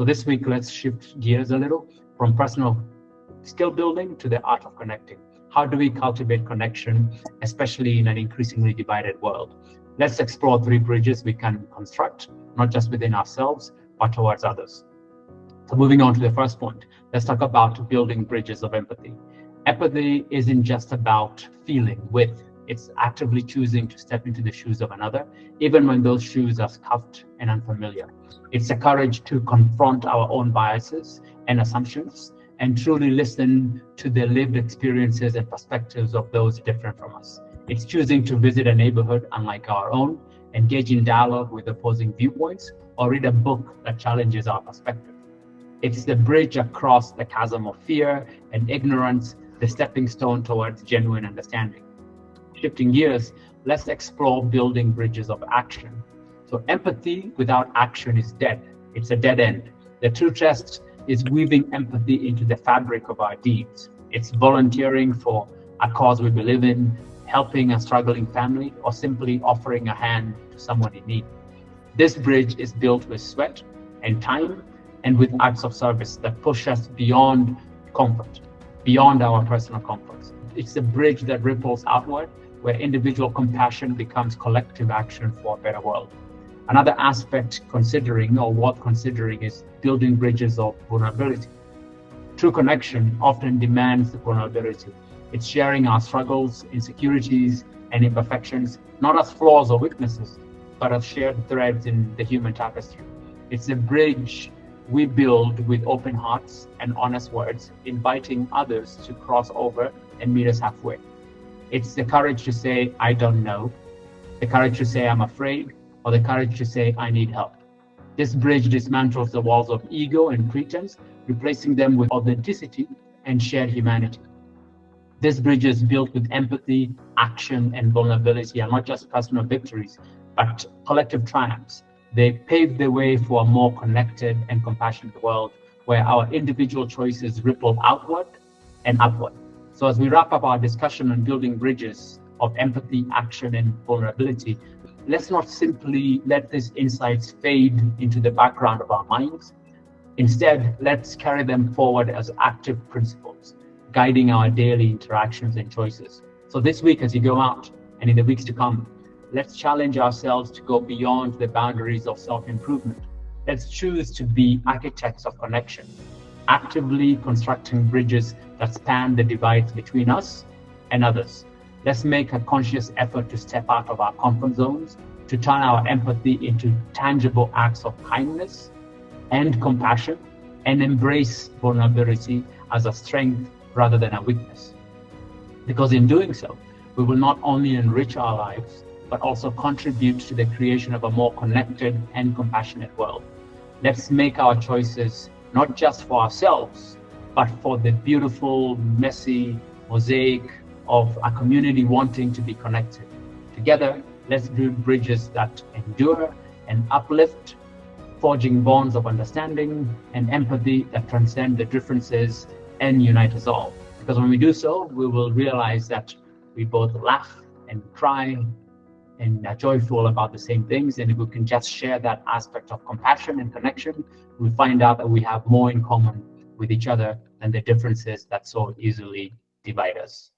So this week, let's shift gears a little from personal skill building to the art of connecting. How do we cultivate connection, especially in an increasingly divided world? Let's explore 3 bridges we can construct, not just within ourselves, but towards others. So moving on to the first point, let's talk about building bridges of empathy. Empathy isn't just about feeling with, it's actively choosing to step into the shoes of another, even when those shoes are scuffed and unfamiliar. It's the courage to confront our own biases and assumptions and truly listen to the lived experiences and perspectives of those different from us. It's choosing to visit a neighborhood unlike our own, engage in dialogue with opposing viewpoints, or read a book that challenges our perspective. It's the bridge across the chasm of fear and ignorance, the stepping stone towards genuine understanding. Shifting gears, let's explore building bridges of action. So empathy without action is dead. It's a dead end. The true test is weaving empathy into the fabric of our deeds. It's volunteering for a cause we believe in, helping a struggling family, or simply offering a hand to someone in need. This bridge is built with sweat and time and with acts of service that push us beyond comfort, beyond our personal comforts. It's a bridge that ripples outward, where individual compassion becomes collective action for a better world. Another aspect considering, or worth considering, is building bridges of vulnerability. True connection often demands vulnerability. It's sharing our struggles, insecurities, and imperfections, not as flaws or weaknesses, but as shared threads in the human tapestry. It's a bridge we build with open hearts and honest words, inviting others to cross over and meet us halfway. It's the courage to say, I don't know, the courage to say, I'm afraid, or the courage to say, I need help. This bridge dismantles the walls of ego and pretense, replacing them with authenticity and shared humanity. This bridge is built with empathy, action, and vulnerability, and not just personal victories, but collective triumphs. They pave the way for a more connected and compassionate world where our individual choices ripple outward and upward. So as we wrap up our discussion on building bridges of empathy, action, and vulnerability, let's not simply let these insights fade into the background of our minds. Instead, let's carry them forward as active principles, guiding our daily interactions and choices. So this week, as you go out and in the weeks to come, let's challenge ourselves to go beyond the boundaries of self-improvement. Let's choose to be architects of connection, actively constructing bridges that span the divides between us and others. Let's make a conscious effort to step out of our comfort zones, to turn our empathy into tangible acts of kindness and compassion, and embrace vulnerability as a strength rather than a weakness. Because in doing so, we will not only enrich our lives, but also contribute to the creation of a more connected and compassionate world. Let's make our choices not just for ourselves, but for the beautiful, messy mosaic of a community wanting to be connected. Together, let's build bridges that endure and uplift, forging bonds of understanding and empathy that transcend the differences and unite us all. Because when we do so, we will realize that we both laugh and cry and are joyful about the same things. And if we can just share that aspect of compassion and connection, we find out that we have more in common with each other than the differences that so easily divide us.